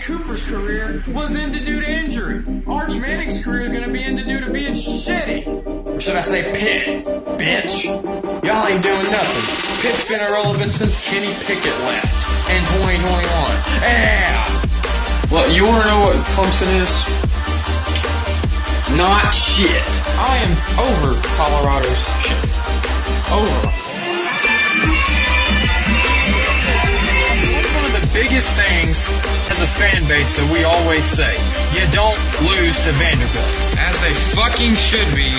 Cooper's career was ended due to injury. Arch Manning's career is going to be ended due to being shitty. Or should I say Pitt, bitch? Y'all ain't doing nothing. Pitt's been irrelevant since Kenny Pickett left in 2021. Yeah! Well, you want to know what Clemson is? Not shit. I am over Colorado's shit. Over. That's one of the biggest things as a fan base that we always say. You don't lose to Vanderbilt. As they fucking should be,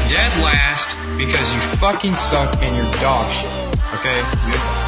dead last, because you fucking suck and you're dog shit. Okay? Goodbye.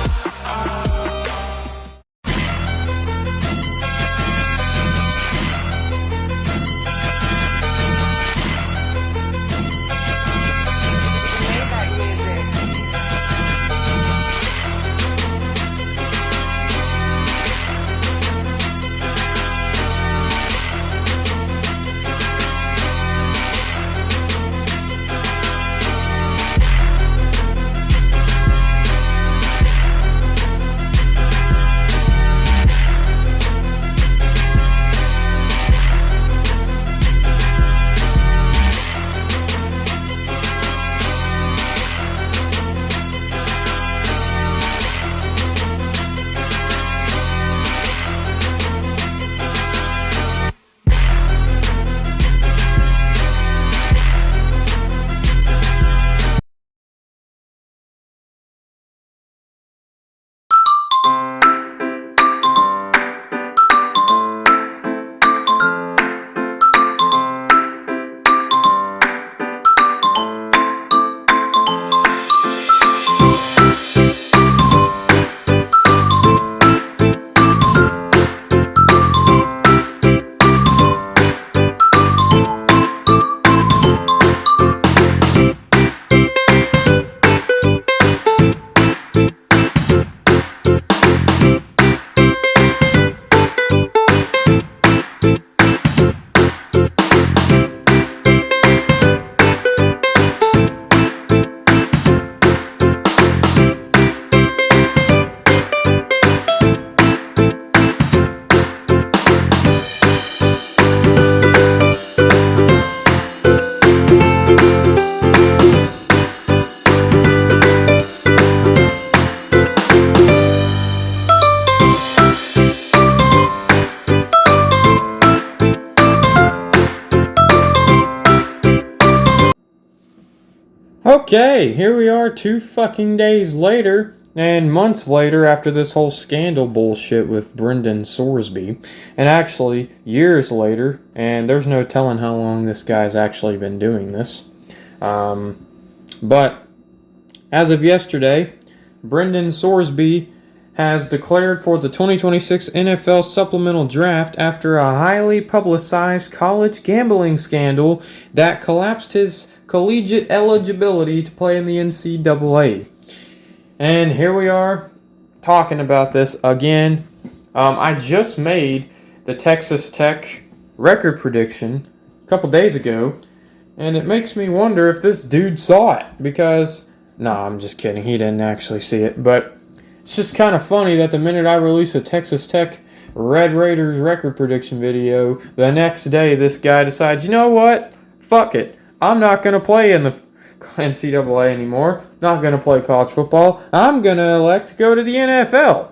Okay, here we are 2 fucking days later, and months later after this whole scandal bullshit with Brendan Sorsby, and actually years later, and there's no telling how long this guy's actually been doing this. But as of yesterday, Brendan Sorsby has declared for the 2026 NFL Supplemental Draft after a highly publicized college gambling scandal that collapsed his collegiate eligibility to play in the NCAA. And here we are talking about this again. I just made the Texas Tech record prediction a couple days ago, and it makes me wonder if this dude saw it, because, I'm just kidding, he didn't actually see it, but it's just kind of funny that the minute I release a Texas Tech Red Raiders record prediction video, the next day this guy decides, you know what, fuck it, I'm not going to play in the NCAA anymore, not going to play college football, I'm going to elect to go to the NFL.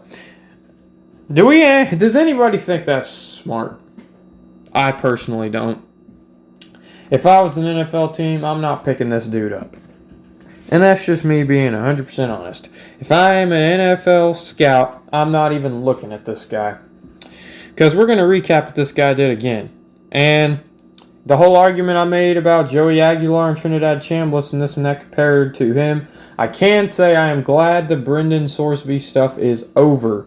Does anybody think that's smart? I personally don't. If I was an NFL team, I'm not picking this dude up. And that's just me being 100% honest. If I am an NFL scout, I'm not even looking at this guy. Because we're going to recap what this guy did again. And the whole argument I made about Joey Aguilar and Trinidad Chambliss and this and that compared to him, I can say I am glad the Brendan Sorsby stuff is over.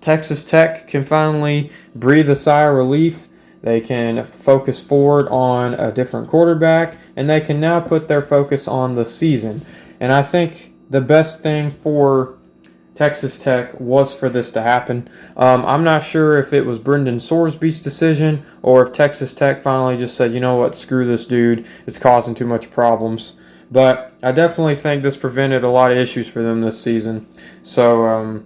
Texas Tech can finally breathe a sigh of relief. They can focus forward on a different quarterback, and they can now put their focus on the season. And I think the best thing for Texas Tech was for this to happen. I'm not sure if it was Brendan Sorsby's decision or if Texas Tech finally just said, you know what, screw this dude, it's causing too much problems. But I definitely think this prevented a lot of issues for them this season. So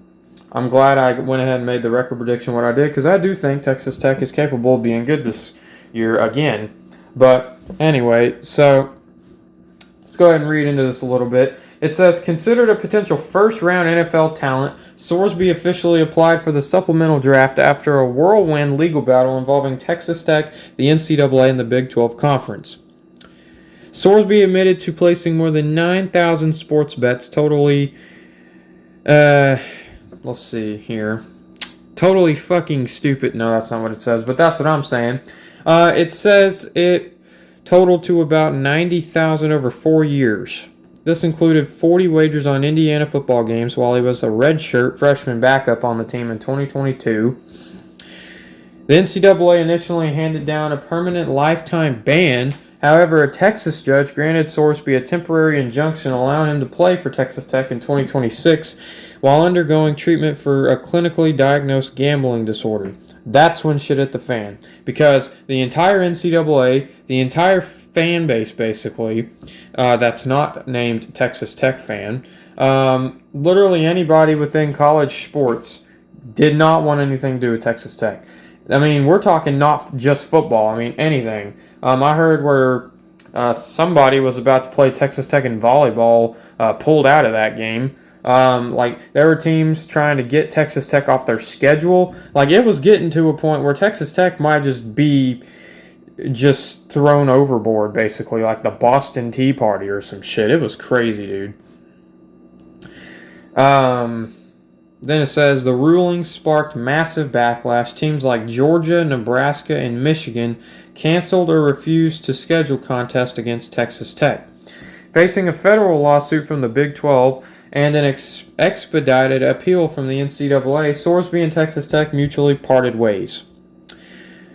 I'm glad I went ahead and made the record prediction what I did, because I do think Texas Tech is capable of being good this year again. But anyway, so let's go ahead and read into this a little bit. It says, considered a potential first-round NFL talent, Sorsby officially applied for the supplemental draft after a whirlwind legal battle involving Texas Tech, the NCAA, and the Big 12 Conference. Sorsby admitted to placing more than 9,000 sports bets, totally, let's see here, totally fucking stupid. No, that's not what it says, but that's what I'm saying. It says it totaled to about 90,000 over 4 years. This included 40 wagers on Indiana football games while he was a redshirt freshman backup on the team in 2022. The NCAA initially handed down a permanent lifetime ban. However, a Texas judge granted Sorsby a temporary injunction allowing him to play for Texas Tech in 2026 while undergoing treatment for a clinically diagnosed gambling disorder. That's when shit hit the fan. Because the entire NCAA, the entire fan base basically, that's not named Texas Tech fan, literally anybody within college sports did not want anything to do with Texas Tech. I mean, we're talking not just football. I mean, anything. I heard where somebody was about to play Texas Tech in volleyball, pulled out of that game. Like, there were teams trying to get Texas Tech off their schedule. Like, it was getting to a point where Texas Tech might just be just thrown overboard, basically, like the Boston Tea Party or some shit. It was crazy, dude. Then it says, the ruling sparked massive backlash. Teams like Georgia, Nebraska, and Michigan canceled or refused to schedule contests against Texas Tech. Facing a federal lawsuit from the Big 12 and an expedited appeal from the NCAA, Sorsby and Texas Tech mutually parted ways.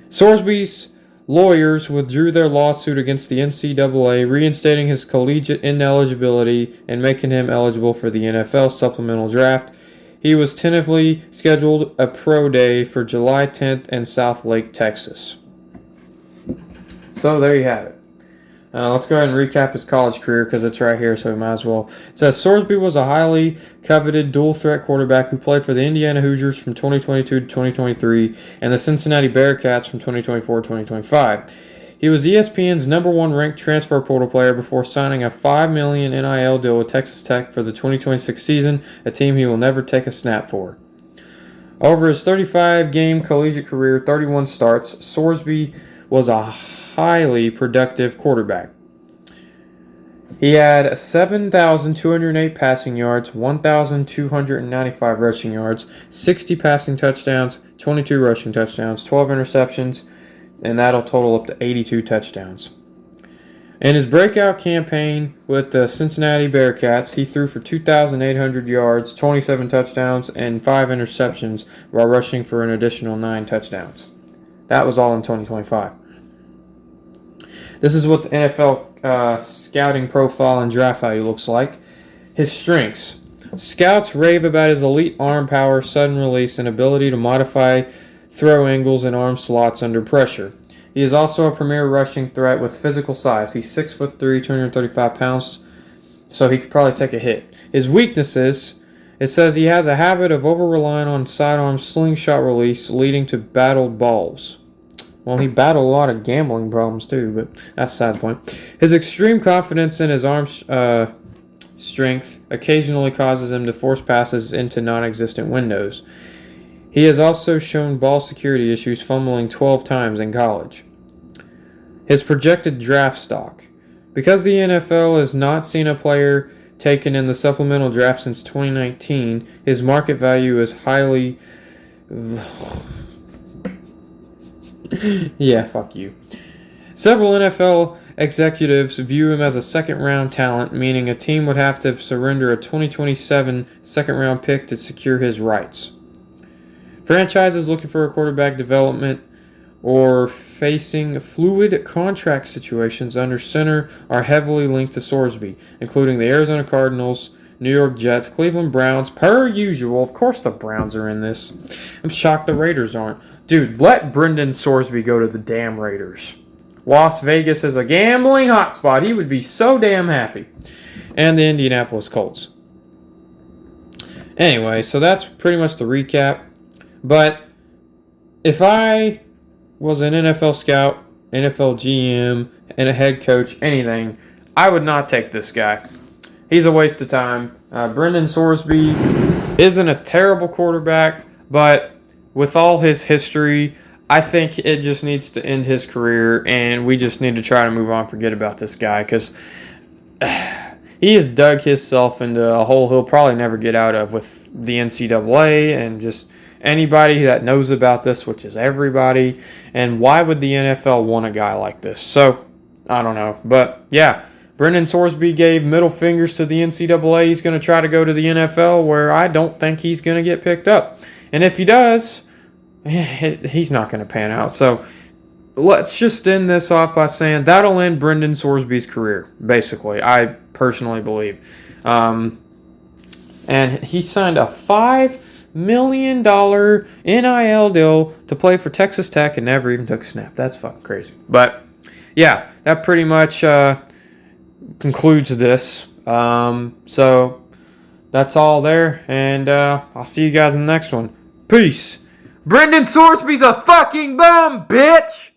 Sorsby's lawyers withdrew their lawsuit against the NCAA, reinstating his collegiate ineligibility and making him eligible for the NFL supplemental draft. He was tentatively scheduled a pro day for July 10th in South Lake, Texas. So there you have it. Let's go ahead and recap his college career because it's right here, so we might as well. It says Sorsby was a highly coveted dual-threat quarterback who played for the Indiana Hoosiers from 2022 to 2023 and the Cincinnati Bearcats from 2024 to 2025. He was ESPN's number one ranked transfer portal player before signing a $5 million NIL deal with Texas Tech for the 2026 season, a team he will never take a snap for. Over his 35-game collegiate career, 31 starts, Sorsby was a highly productive quarterback. He had 7,208 passing yards, 1,295 rushing yards, 60 passing touchdowns, 22 rushing touchdowns, 12 interceptions, and that'll total up to 82 touchdowns. In his breakout campaign with the Cincinnati Bearcats, he threw for 2,800 yards, 27 touchdowns, and 5 interceptions while rushing for an additional 9 touchdowns. That was all in 2025. This is what the NFL scouting profile and draft value looks like. His strengths. Scouts rave about his elite arm power, sudden release, and ability to modify throw angles and arm slots under pressure. He is also a premier rushing threat with physical size. He's 6'3", 235 pounds, so he could probably take a hit. His weaknesses, it says he has a habit of over-relying on sidearm slingshot release, leading to battled balls. Well, he battled a lot of gambling problems too, but that's a sad point. His extreme confidence in his arm strength occasionally causes him to force passes into non-existent windows. He has also shown ball security issues, fumbling 12 times in college. His projected draft stock. Because the NFL has not seen a player taken in the supplemental draft since 2019, his market value is highly... Yeah, fuck you. Several NFL executives view him as a second-round talent, meaning a team would have to surrender a 2027 second-round pick to secure his rights. Franchises looking for a quarterback development or facing fluid contract situations under center are heavily linked to Sorsby, including the Arizona Cardinals, New York Jets, Cleveland Browns, per usual. Of course the Browns are in this. I'm shocked the Raiders aren't. Dude, let Brendan Sorsby go to the damn Raiders. Las Vegas is a gambling hotspot. He would be so damn happy. And the Indianapolis Colts. Anyway, so that's pretty much the recap. But if I was an NFL scout, NFL GM, and a head coach, anything, I would not take this guy. He's a waste of time. Brendan Sorsby isn't a terrible quarterback, but with all his history, I think it just needs to end his career, and we just need to try to move on, forget about this guy, because he has dug himself into a hole he'll probably never get out of with the NCAA and just anybody that knows about this, which is everybody. And why would the NFL want a guy like this? So, I don't know. But, yeah, Brendan Sorsby gave middle fingers to the NCAA. He's going to try to go to the NFL, where I don't think he's going to get picked up. And if he does, he's not going to pan out. So, let's just end this off by saying that'll end Brendan Sorsby's career, basically, I personally believe. And he signed a $5 million NIL deal to play for Texas Tech and never even took a snap. That's fucking crazy. But, yeah, that pretty much concludes this. So, that's all there, and I'll see you guys in the next one. Peace. Brendan Sorsby's a fucking bum, bitch!